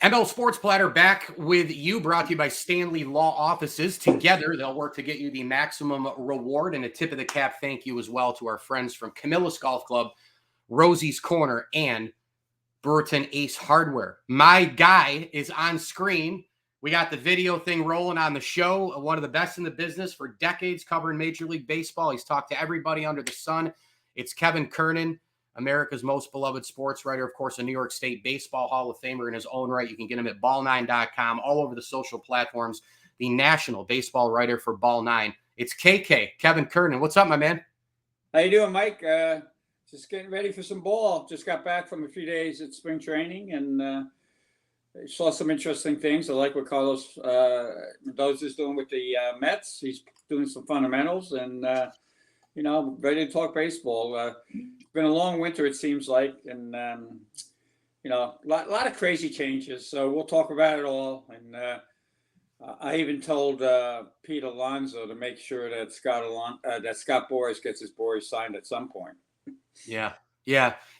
ML Sports Platter back with you, brought to you by Stanley Law Offices. Together, they'll work to get you the maximum reward, and a tip of the cap thank you as well to our friends from Camillus Golf Club, Rosie's Corner, and Brewerton Ace Hardware. My guy is on screen. We got the video thing rolling on the show. One of the best in the business for decades, covering Major League Baseball. He's talked to everybody under the sun. It's Kevin Kernan, America's most beloved sports writer, of course, a New York State Baseball Hall of Famer in his own right. You can get him at BallNine.com, all over the social platforms. The national baseball writer for Ball9. It's KK, Kevin Kernan. What's up, my man? How you doing, Mike? Just getting ready for some ball. Just got back from a few days at spring training and saw some interesting things. I like what Carlos Mendoza's doing with the Mets. He's doing some fundamentals and, ready to talk baseball. It's been a long winter, it seems like, and, a lot of crazy changes. So we'll talk about it all. And I even told Pete Alonso to make sure that Scott Boras gets his Boras signed at some point. Yeah,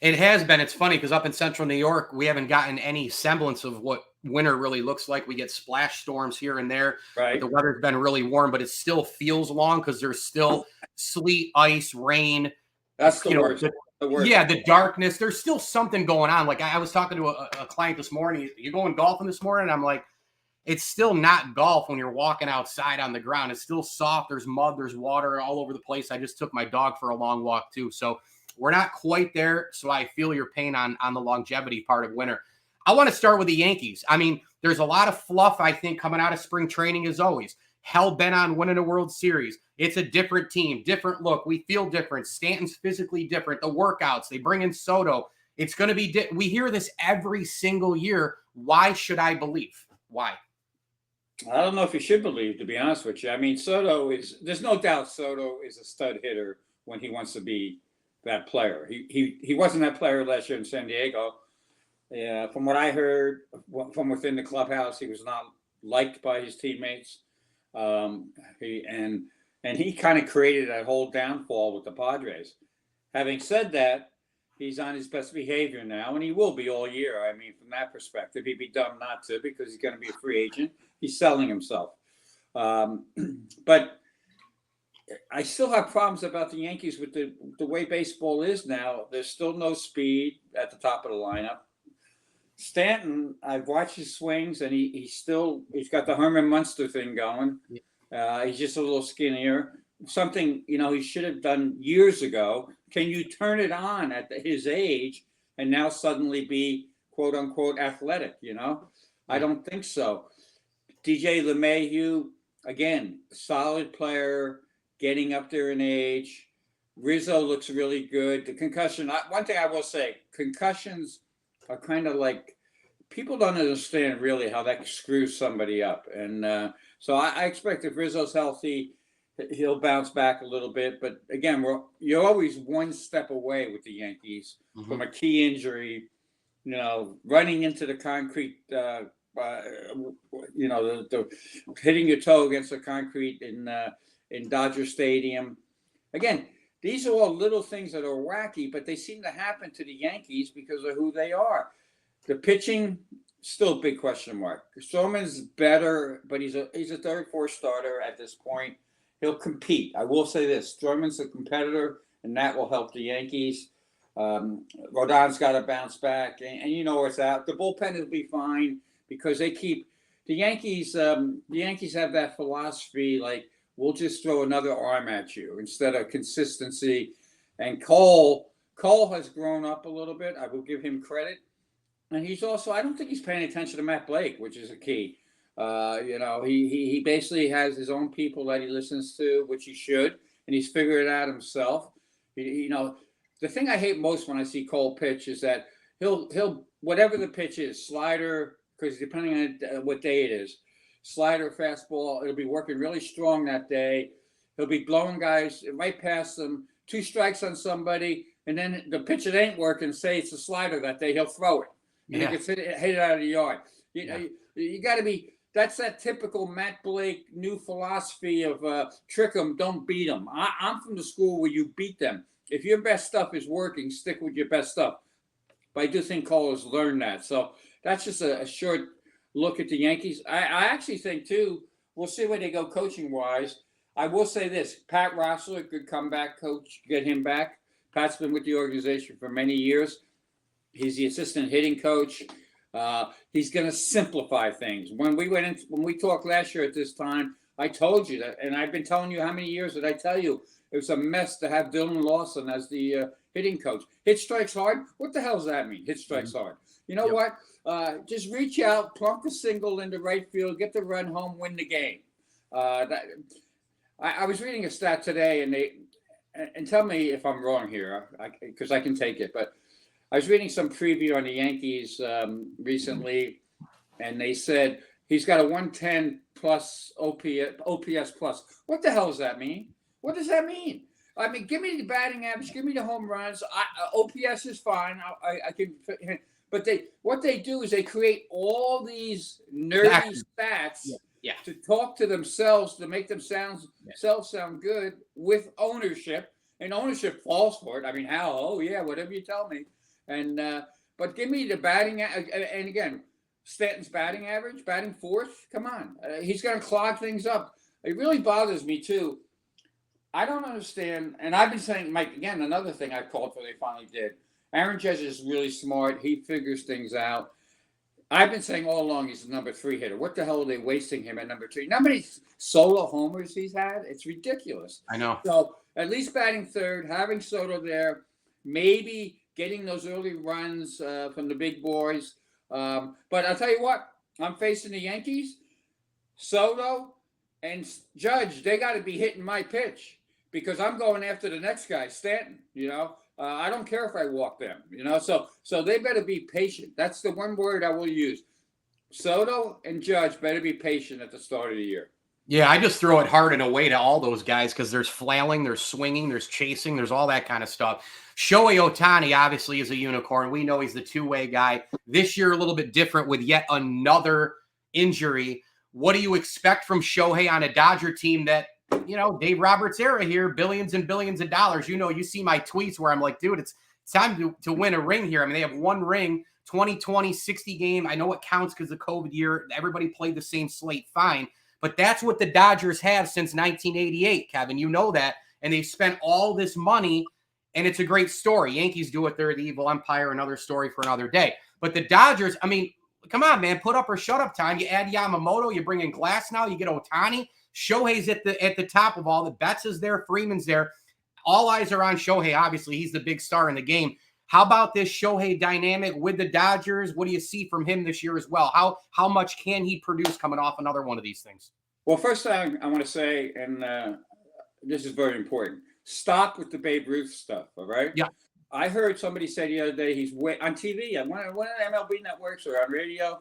it has been. It's funny because up in central New York, we haven't gotten any semblance of what winter really looks like. We get splash storms here and there. Right. But the weather's been really warm, but it still feels long because there's still sleet, ice, rain. That's the worst. Yeah, the darkness. There's still something going on. Like I was talking to a client this morning. You going golfing this morning? I'm like, it's still not golf when you're walking outside on the ground. It's still soft. There's mud. There's water all over the place. I just took my dog for a long walk too. So we're not quite there, so I feel your pain on the longevity part of winter. I want to start with the Yankees. I mean, there's a lot of fluff, I think, coming out of spring training as always. Hell-bent on winning a World Series. It's a different team, different look. We feel different. Stanton's physically different. The workouts, they bring in Soto. It's going to be we hear this every single year. Why should I believe? Why? I don't know if you should believe, to be honest with you. I mean, there's no doubt Soto is a stud hitter when he wants to be that player. He wasn't that player last year in San Diego. Yeah, from what I heard from within the clubhouse, he was not liked by his teammates. He kind of created that whole downfall with the Padres. Having said that, he's on his best behavior now, and he will be all year. I mean, from that perspective, he'd be dumb not to because he's going to be a free agent. He's selling himself. But I still have problems about the Yankees with the way baseball is now. There's still no speed at the top of the lineup. Stanton, I've watched his swings, and he's got the Herman Munster thing going. He's just a little skinnier. Something, he should have done years ago. Can you turn it on at his age and now suddenly be quote unquote athletic? I don't think so. DJ LeMahieu, again, solid player, getting up there in age. Rizzo looks really good. The concussion, one thing I will say, concussions are kind of like, people don't understand really how that screws somebody up. And so I expect if Rizzo's healthy, he'll bounce back a little bit. But again, you're always one step away with the Yankees from a key injury, running into the concrete, hitting your toe against the concrete in Dodger Stadium. Again, these are all little things that are wacky, but they seem to happen to the Yankees because of who they are. The pitching, still a big question mark. Stroman's better, but he's a third, fourth starter at this point. He'll compete. I will say this: Stroman's a competitor, and that will help the Yankees. Rodon's got to bounce back, and you know what's out. The bullpen will be fine because they keep the Yankees. The Yankees have that philosophy, like, we'll just throw another arm at you instead of consistency. And Cole has grown up a little bit. I will give him credit. And he's also, I don't think he's paying attention to Matt Blake, which is a key. He basically has his own people that he listens to, which he should, and he's figured it out himself. The thing I hate most when I see Cole pitch is that he'll whatever the pitch is, slider, because depending on what day it is, slider, fastball, it'll be working really strong that day. He'll be blowing guys right past them, 2 strikes on somebody, and then the pitch that ain't working, say it's a slider that day, he'll throw it. And he gets hit it out of the yard. You got to be, that's that typical Matt Blake new philosophy of trick them, don't beat them. I'm from the school where you beat them. If your best stuff is working, stick with your best stuff. But I do think Cole has learned that. So that's just a short look at the Yankees. I actually think too. We'll see where they go coaching wise. I will say this: Pat Rossler, good comeback coach. Get him back. Pat's been with the organization for many years. He's the assistant hitting coach. He's going to simplify things. When we talked last year at this time, I told you that, and I've been telling you how many years did I tell you it was a mess to have Dylan Lawson as the hitting coach. Hit strikes hard. What the hell does that mean? Hit strikes hard. You know what? Just reach out, plunk the single into right field, get the run home, win the game. I was reading a stat today, and tell me if I'm wrong here, because I can take it. But I was reading some preview on the Yankees recently, and they said he's got a 110 plus OPS plus. What the hell does that mean? What does that mean? I mean, give me the batting average, give me the home runs. OPS is fine. I can. But what they do is they create all these nerdy stats to talk to themselves, to make themselves sound good with ownership, and ownership falls for it. I mean, how? Oh yeah, whatever you tell me. And but give me the batting, and again, Stanton's batting average, batting fourth. Come on, he's going to clog things up. It really bothers me too. I don't understand, and I've been saying, Mike, again, another thing I called for, they finally did. Aaron Judge is really smart. He figures things out. I've been saying all along he's the number 3 hitter. What the hell are they wasting him at number 3? You know how many solo homers he's had? It's ridiculous. I know. So at least batting third, having Soto there, maybe getting those early runs from the big boys. But I'll tell you what, I'm facing the Yankees. Soto and Judge, they got to be hitting my pitch because I'm going after the next guy, Stanton, you know. I don't care if I walk them, you know. So they better be patient. That's the one word I will use. Soto and Judge better be patient at the start of the year. Yeah, I just throw it hard and away to all those guys because there's flailing, there's swinging, there's chasing, there's all that kind of stuff. Shohei Ohtani obviously is a unicorn. We know he's the two-way guy. This year a little bit different with yet another injury. What do you expect from Shohei on a Dodger team that, you know, Dave Roberts era here, billions and billions of dollars. You know, you see my tweets where I'm like, dude, it's time to win a ring here. I mean, they have one ring, 2020, 60 game. I know it counts because of COVID year. Everybody played the same slate, fine. But that's what the Dodgers have since 1988, Kevin. You know that. And they've spent all this money, and it's a great story. Yankees do it. They're the evil empire, another story for another day. But the Dodgers, I mean, come on, man, put up or shut up time. You add Yamamoto, you bring in Glass now, you get Ohtani. Shohei's at the top of all. The Betts is there. Freeman's there. All eyes are on Shohei. Obviously, he's the big star in the game. How about this Shohei dynamic with the Dodgers? What do you see from him this year as well? How much can he produce coming off another one of these things? Well, first thing I want to say, and this is very important, stop with the Babe Ruth stuff, all right? Yeah. I heard somebody say the other day he's on TV, on one of the MLB networks or on radio,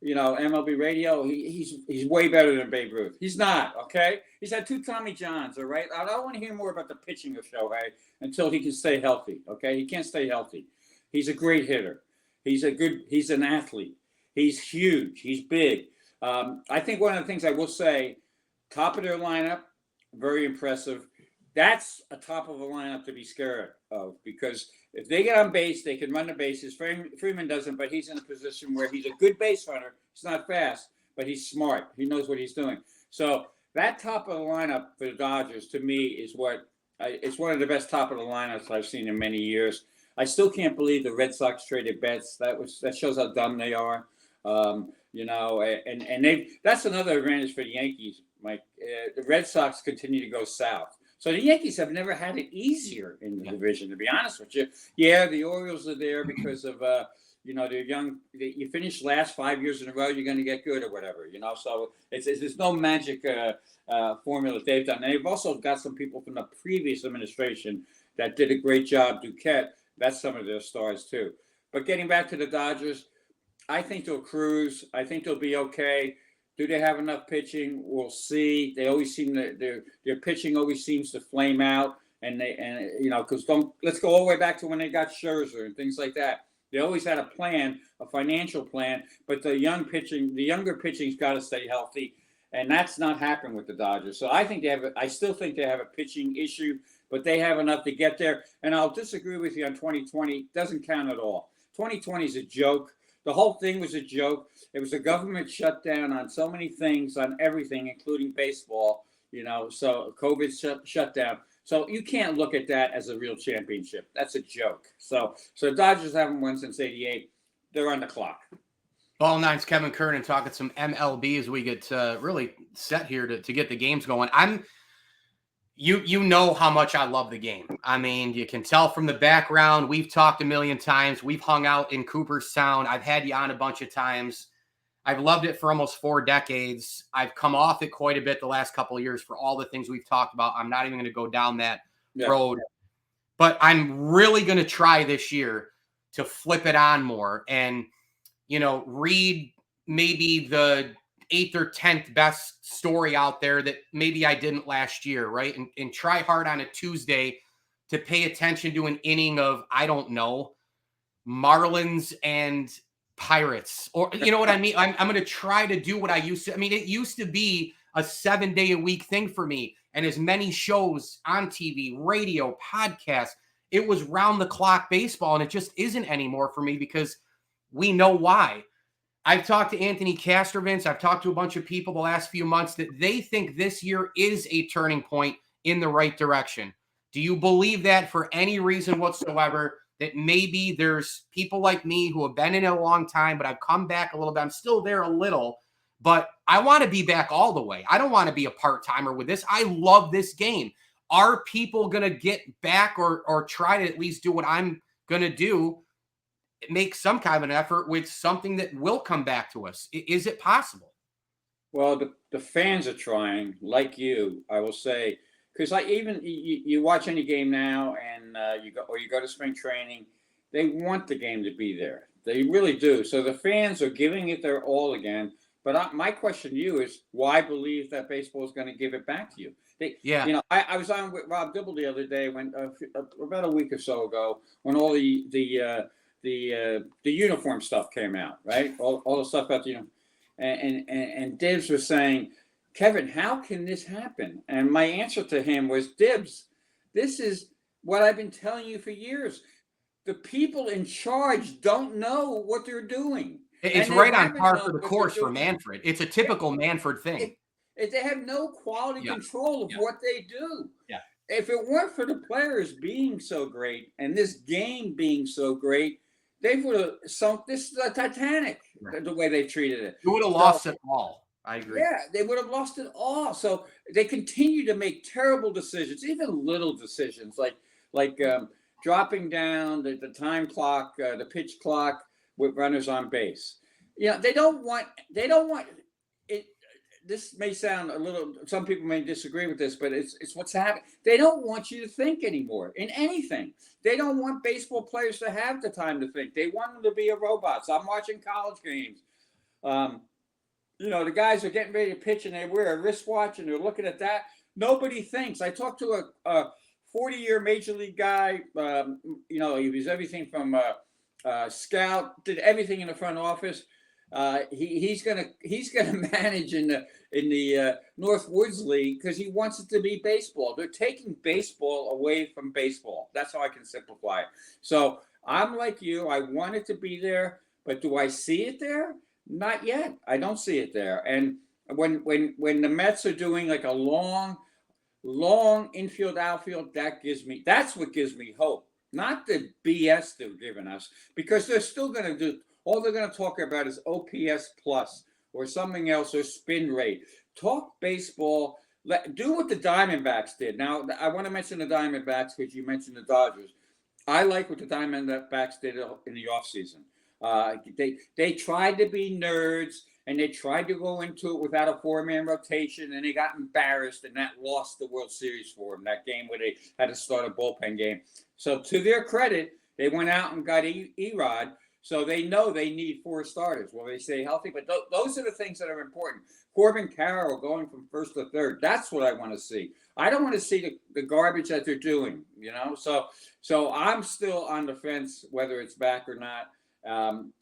you know, MLB radio, he's way better than Babe Ruth. He's not, okay? He's had 2 Tommy Johns, all right? I don't want to hear more about the pitching of Shohei until he can stay healthy, okay? He can't stay healthy. He's a great hitter. He's an athlete. He's huge. He's big. I think one of the things I will say, top of their lineup, very impressive. That's a top of a lineup to be scared of because if they get on base, they can run the bases. Freeman doesn't, but he's in a position where he's a good base runner. He's not fast, but he's smart. He knows what he's doing. So that top of the lineup for the Dodgers, to me, is it's one of the best top of the lineups I've seen in many years. I still can't believe the Red Sox traded Betts. That shows how dumb they are. You know, and that's another advantage for the Yankees, Mike. The Red Sox continue to go south. So the Yankees have never had it easier in the division, to be honest with you. Yeah, the Orioles are there because of, you know, they're young. You finish last 5 years in a row, you're going to get good or whatever, you know. So there's no magic formula they've done. And they've also got some people from the previous administration that did a great job. Duquette, that's some of their stars too. But getting back to the Dodgers, I think they'll cruise. I think they'll be okay. Do they have enough pitching? We'll see. They always seem to their pitching always seems to flame out, and you know, because let's go all the way back to when they got Scherzer and things like that. They always had a plan, a financial plan, but the younger pitching's got to stay healthy, and that's not happened with the Dodgers. So I still think they have a pitching issue, but they have enough to get there. And I'll disagree with you on 2020. Doesn't count at all. 2020 is a joke. The whole thing was a joke. It was a government shutdown on so many things, on everything, including baseball. So COVID shut down. So you can't look at that as a real championship. That's a joke. So the Dodgers haven't won since '88. They're on the clock. BallNine's Kevin Kernan talking some MLB as we get really set here to get the games going. You know how much I love the game. I mean, you can tell from the background. We've talked a million times. We've hung out in Cooperstown. I've had you on a bunch of times. I've loved it for almost 4 decades. I've come off it quite a bit the last couple of years for all the things we've talked about. I'm not even going to go down that road. But I'm really going to try this year to flip it on more and, read maybe the 8th or 10th best story out there that maybe I didn't last year, right? And try hard on a Tuesday to pay attention to an inning of, I don't know, Marlins and Pirates, or you know what I mean? I'm going to try to do what I used to. I mean, it used to be a 7-day-a-week thing for me. And as many shows on TV, radio, podcasts, it was round the clock baseball. And it just isn't anymore for me because we know why. I've talked to Anthony Castrovins. I've talked to a bunch of people the last few months that they think this year is a turning point in the right direction. Do you believe that for any reason whatsoever, that maybe there's people like me who have been in it a long time, but I've come back a little bit. I'm still there a little, but I want to be back all the way. I don't want to be a part-timer with this. I love this game. Are people going to get back or try to at least do what I'm going to do? Make some kind of an effort with something that will come back to us. Is it possible? Well, the fans are trying, like you, I will say, because you watch any game now and you go to spring training, they want the game to be there. They really do. So the fans are giving it their all again. But my question to you is, why believe that baseball is going to give it back to you? I was on with Rob Dibble the other day when about a week or so ago when all the uniform stuff came out, right? All the stuff about the uniform. And Dibs was saying, Kevin, how can this happen? And my answer to him was, Dibs, this is what I've been telling you for years. The people in charge don't know what they're doing. It's right on par for the course for Manfred. It's a typical Manfred thing. They have no quality control of what they do. Yeah. If it weren't for the players being so great and this game being so great, they would have sunk. This is the Titanic, the way they treated it. You would have lost it all. I agree. Yeah, they would have lost it all. So they continue to make terrible decisions, even little decisions like dropping down the time clock, the pitch clock with runners on base. They don't want it. This may sound a little. Some people may disagree with this, but it's what's happening. They don't want you to think anymore in anything. They don't want baseball players to have the time to think. They want them to be a robot. So I'm watching college games. The guys are getting ready to pitch and they wear a wristwatch and they're looking at that. Nobody thinks. I talked to a 40-year major league guy. He was everything from scout, did everything in the front office. He's gonna manage in the North Woods League because he wants it to be baseball. They're taking baseball away from baseball. That's how I can simplify it. So I'm like you. I want it to be there, but do I see it there? Not yet. I don't see it there. And when the Mets are doing like a long infield outfield, that's what gives me hope. Not the BS they're giving us, because they're still going to do. All they're going to talk about is OPS plus or something else or spin rate. Talk baseball. Do what the Diamondbacks did. Now, I want to mention the Diamondbacks because you mentioned the Dodgers. I like what the Diamondbacks did in the offseason. They tried to be nerds and they tried to go into it without a 4-man rotation, and they got embarrassed, and that lost the World Series for them, that game where they had to start a bullpen game. So to their credit, they went out and got Erod. So they know they need 4 starters. Well, they stay healthy, but those are the things that are important. Corbin Carroll going from first to third. That's what I want to see. I don't want to see the garbage that they're doing, So I'm still on the fence whether it's back or not.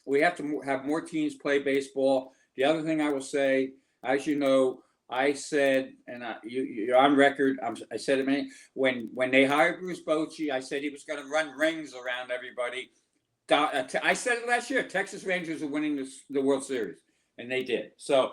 We have to have more teams play baseball. The other thing I will say, as you know, I said, and you're on record, I said it when they hired Bruce Bochy, I said he was going to run rings around everybody. I said it last year. Texas Rangers are winning the World Series, and they did. So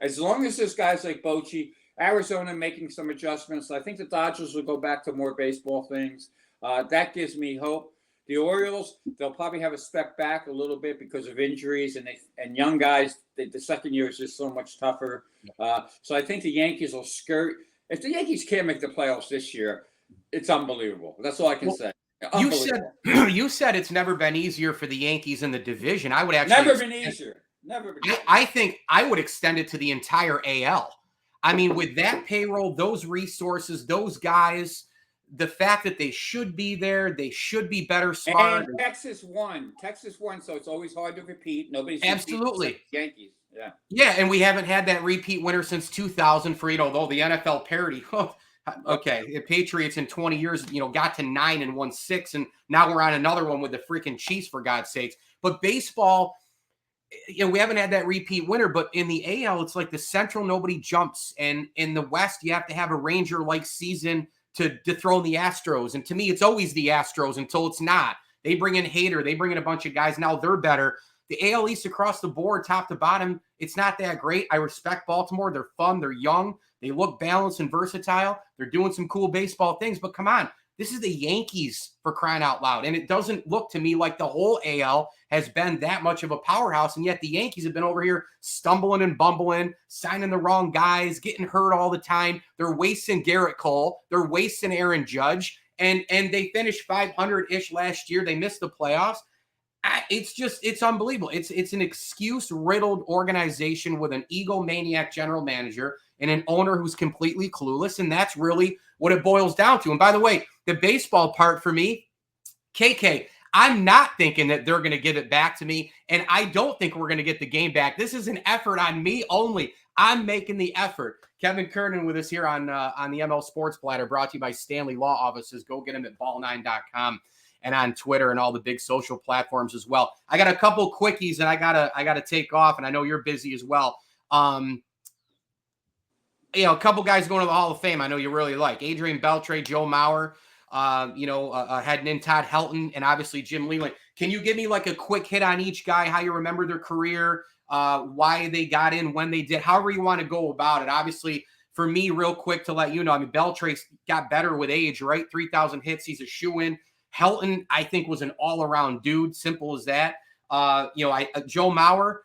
as long as there's guys like Bochy, Arizona making some adjustments, I think the Dodgers will go back to more baseball things. That gives me hope. The Orioles, they'll probably have a step back a little bit because of injuries and young guys. The second year is just so much tougher. So I think the Yankees will skirt. If the Yankees can't make the playoffs this year, it's unbelievable. That's all I can say. You said it's never been easier for the Yankees in the division. I would actually never been easier. I think I would extend it to the entire AL. I mean, with that payroll, those resources, those guys, the fact that they should be there, they should be better smart. And Texas won, so it's always hard to repeat. Nobody's absolutely Yankees. Yeah, and we haven't had that repeat winner since 2000 for though the NFL parity. Okay, the Patriots in 20 years, got to 9 and won 6, and now we're on another one with the freaking Chiefs, for God's sakes. But baseball, we haven't had that repeat winner. But in the AL, it's like the Central, nobody jumps, and in the West, you have to have a Ranger-like season to dethrone the Astros. And to me, it's always the Astros until it's not. They bring in Hader, they bring in a bunch of guys. Now they're better. The AL East across the board, top to bottom, it's not that great. I respect Baltimore. They're fun. They're young. They look balanced and versatile. They're doing some cool baseball things. But come on, this is the Yankees, for crying out loud. And it doesn't look to me like the whole AL has been that much of a powerhouse. And yet the Yankees have been over here stumbling and bumbling, signing the wrong guys, getting hurt all the time. They're wasting Garrett Cole. They're wasting Aaron Judge. And they finished 500-ish last year. They missed the playoffs. It's unbelievable. It's an excuse-riddled organization with an egomaniac general manager and an owner who's completely clueless, and that's really what it boils down to. And by the way, the baseball part for me, KK, I'm not thinking that they're going to give it back to me, and I don't think we're going to get the game back. This is an effort on me only. I'm making the effort. Kevin Kernan with us here on the ML Sports Platter, brought to you by Stanley Law Offices. Go get him at BallNine.com. and on Twitter and all the big social platforms as well. I got a couple quickies and I gotta take off, and I know you're busy as well. A couple guys going to the Hall of Fame I know you really like. Adrian Beltre, Joe Mauer, heading in Todd Helton, and obviously Jim Leland. Can you give me like a quick hit on each guy, how you remember their career, why they got in, when they did, however you want to go about it? Obviously, for me, real quick to let you know, I mean, Beltre got better with age, right? 3,000 hits, he's a shoo-in. Helton, I think, was an all-around dude. Simple as that. Joe Mauer,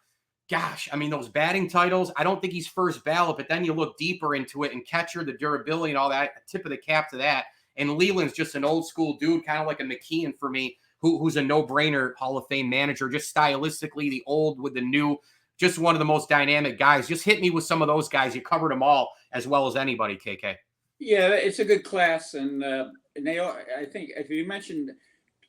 gosh, I mean, those batting titles, I don't think he's first ballot, but then you look deeper into it, and catcher, the durability and all that, tip of the cap to that. And Leland's just an old-school dude, kind of like a McKeon for me, who's a no-brainer Hall of Fame manager, just stylistically, the old with the new, just one of the most dynamic guys. Just hit me with some of those guys. You covered them all as well as anybody, KK. Yeah, it's a good class, and they are. I think if you mentioned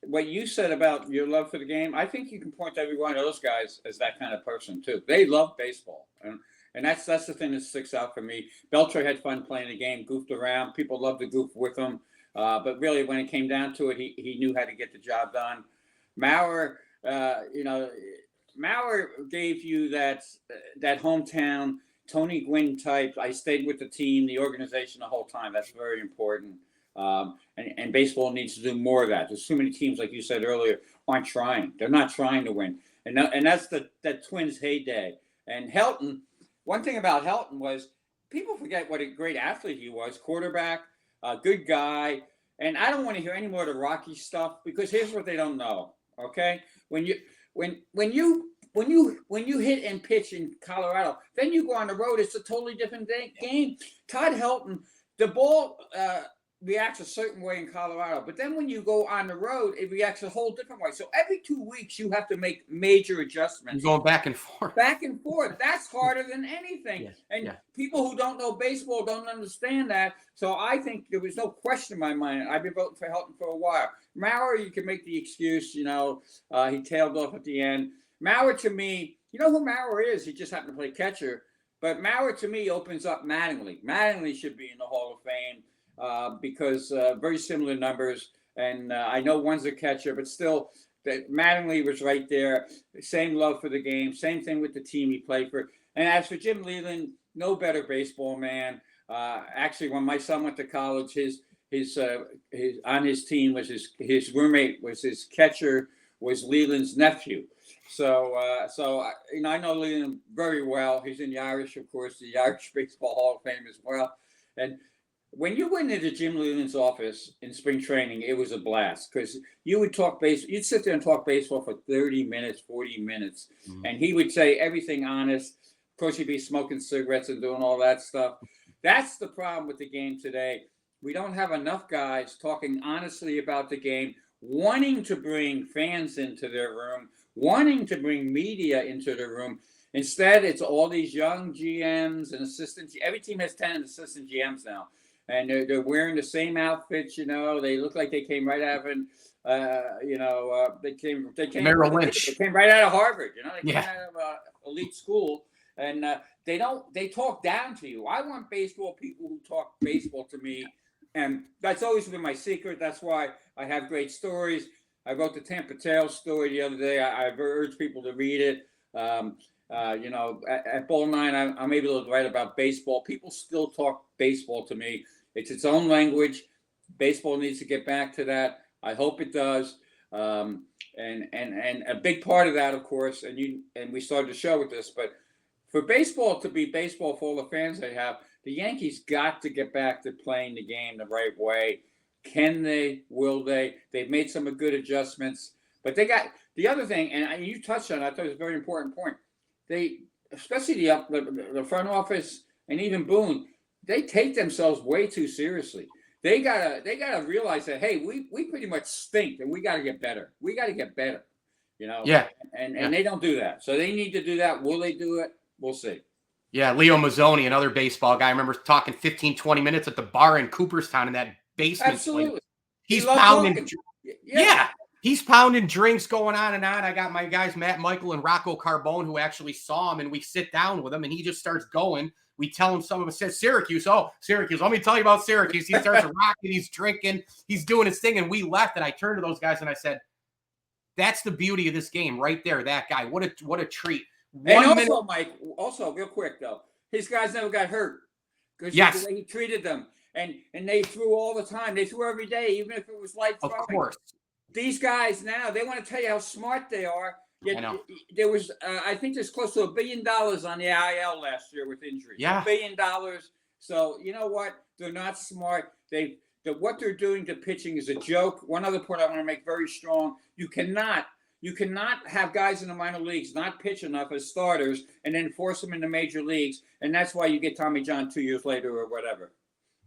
what you said about your love for the game, I think you can point to every one of those guys as that kind of person too. They love baseball, and that's the thing that sticks out for me. Beltre had fun playing the game, goofed around. People loved to goof with him, but really, when it came down to it, he knew how to get the job done. Mauer, Mauer gave you that hometown Tony Gwynn type. I stayed with the team, the organization the whole time. That's very important. And baseball needs to do more of that. There's too many teams, like you said earlier, aren't trying. They're not trying to win. And that's that Twins heyday. And Helton, one thing about Helton was people forget what a great athlete he was. Quarterback, a good guy. And I don't want to hear any more of the Rocky stuff, because here's what they don't know. Okay? When you hit and pitch in Colorado, then you go on the road, it's a totally different game. Todd Helton, the ball reacts a certain way in Colorado, but then when you go on the road, it reacts a whole different way. So every 2 weeks, you have to make major adjustments. You're going back and forth. Back and forth. That's harder than anything. People who don't know baseball don't understand that. So I think there was no question in my mind. I've been voting for Helton for a while. Mauer, you can make the excuse, he tailed off at the end. Mauer, to me, you know who Mauer is? He just happened to play catcher. But Mauer, to me, opens up Mattingly. Mattingly should be in the Hall of Fame because very similar numbers. And I know one's a catcher, but still, Mattingly was right there. Same love for the game. Same thing with the team he played for. And as for Jim Leland, no better baseball man. Actually, when my son went to college, his on his team was his roommate was his catcher, was Leland's nephew. So I know Leland very well. He's in the Irish, of course, the Irish Baseball Hall of Fame as well. And when you went into Jim Leland's office in spring training, it was a blast because you would talk baseball. You'd sit there and talk baseball for 30 minutes, 40 minutes, and he would say everything honest. Of course, he'd be smoking cigarettes and doing all that stuff. That's the problem with the game today. We don't have enough guys talking honestly about the game, wanting to bring fans into their room, wanting to bring media into the room. Instead, it's all these young GMs and assistants. Every team has 10 assistant GMs now. And they're wearing the same outfits, They look like they came right out of, they came Merrill Lynch. They came right out of Harvard, They came Yeah. out of elite school, and they talk down to you. I want people who talk baseball to me, and that's always been my secret. That's why I have great stories. I wrote the Tampa Tales story the other day. I urge people to read it. At BallNine, I'm able to write about baseball. People still talk baseball to me. It's its own language. Baseball needs to get back to that. I hope it does. And a big part of that, of course, and we started the show with this, but for baseball to be baseball for all the fans they have, the Yankees got to get back to playing the game the right way. Can they? Will they? They've made some good adjustments, but they got the other thing, and you touched on it. I thought it was a very important point. They, especially the front office and even Boone, they take themselves way too seriously. They gotta realize that, hey, we pretty much stink and we gotta get better. We gotta get better, Yeah. And they don't do that. So they need to do that. Will they do it? We'll see. Yeah, Leo Mazzoni, another baseball guy. I remember talking 15, 20 minutes at the bar in Cooperstown in that basement. Absolutely. He's pounding. Talking. Yeah. He's pounding drinks going on and on. I got my guys, Matt Michael and Rocco Carbone, who actually saw him, and we sit down with him, and he just starts going. We tell him some of us says Syracuse. Oh, Syracuse. Let me tell you about Syracuse. He starts rocking. He's drinking. He's doing his thing. And we left, and I turned to those guys, and I said, that's the beauty of this game right there, that guy. What a treat. Mike, real quick, though, his guys never got hurt because the way he treated them. And they threw all the time. They threw every day, even if it was light throwing. Of course. These guys now, they want to tell you how smart they are. I know. There was, I think there's close to $1 billion on the IL last year with injuries. Yeah. $1 billion. So, you know what? They're not smart. What they're doing to pitching is a joke. One other point I want to make very strong. You cannot have guys in the minor leagues not pitch enough as starters and then force them in the major leagues. And that's why you get Tommy John 2 years later or whatever.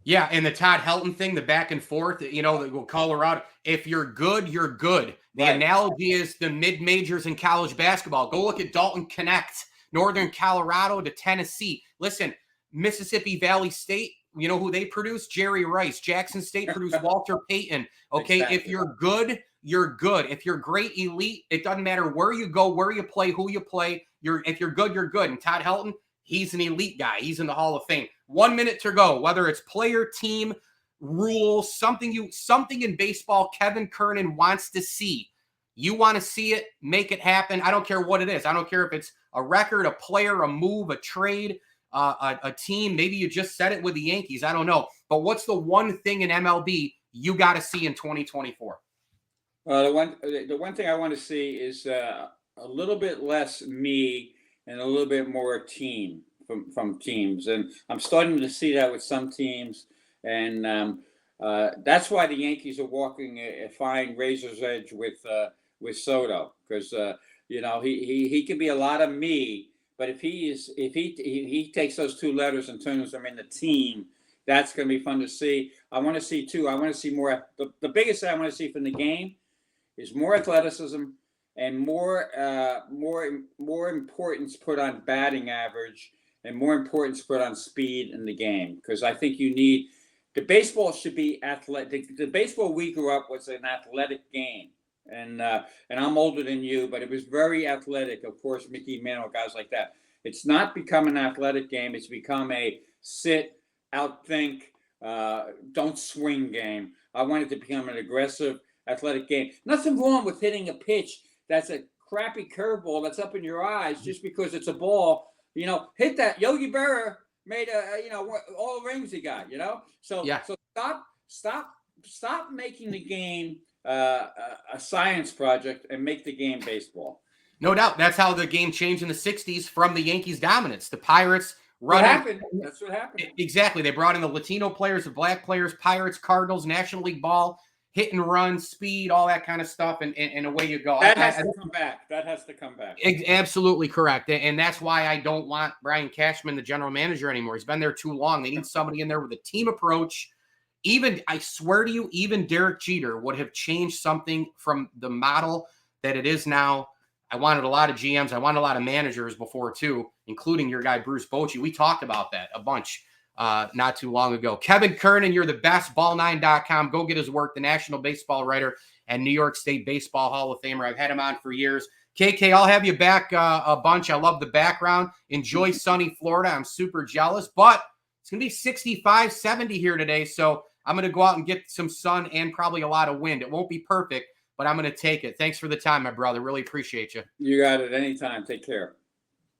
Yeah, and the Todd Helton thing, the back and forth, the Colorado. If you're good, you're good. The analogy is the mid-majors in college basketball. Go look at Dalton Connect, Northern Colorado to Tennessee. Listen, Mississippi Valley State, you know who they produce? Jerry Rice. Jackson State produced Walter Payton. Okay, exactly. If you're good, you're good. If you're great, elite, it doesn't matter where you go, where you play, who you play. If you're good, you're good. And Todd Helton, he's an elite guy. He's in the Hall of Fame. 1 minute to go. Whether it's player, team, rules, something in baseball Kevin Kernan wants to see. You want to see it, make it happen. I don't care what it is. I don't care if it's a record, a player, a move, a trade, a team. Maybe you just said it with the Yankees. I don't know. But what's the one thing in MLB you got to see in 2024? The one thing I want to see is a little bit less me and a little bit more team from teams. And I'm starting to see that with some teams. And that's why the Yankees are walking a fine razor's edge with Soto, because he can be a lot of me, but if he takes those two letters and turns them into team, that's going to be fun to see. I want to see too. I want to see more. The biggest thing I want to see from the game is more athleticism and more importance put on batting average and more importance put on speed in the game, because I think you need. The baseball should be athletic. The baseball we grew up was an athletic game, and I'm older than you, but it was very athletic. Of course, Mickey Mantle, guys like that. It's not become an athletic game. It's become a sit, outthink, don't swing game. I want it to become an aggressive, athletic game. Nothing wrong with hitting a pitch that's a crappy curveball that's up in your eyes just because it's a ball. Hit that. Yogi Berra made all the rings he got, So yeah. So stop making the game a science project and make the game baseball. No doubt. That's how the game changed in the 60s from the Yankees' dominance. The Pirates What running. happened? That's what happened. Exactly. They brought in the Latino players, the black players, Pirates, Cardinals, National League ball, hit and run, speed, all that kind of stuff, and away you go. That has to come back. That has to come back. Absolutely correct. And that's why I don't want Brian Cashman, the general manager, anymore. He's been there too long. They need somebody in there with a team approach. Even, I swear to you, even Derek Jeter would have changed something from the model that it is now. I wanted a lot of GMs. I wanted a lot of managers before, too, including your guy, Bruce Bochy. We talked about that a bunch not too long ago. Kevin Kernan, you're the best. BallNine.com. Go get his work. The national baseball writer and New York State Baseball Hall of Famer. I've had him on for years. KK, I'll have you back a bunch. I love the background. Enjoy sunny Florida. I'm super jealous. But it's going to be 65, 70 here today. So I'm going to go out and get some sun and probably a lot of wind. It won't be perfect, but I'm going to take it. Thanks for the time, my brother. Really appreciate you. You got it. Anytime. Take care.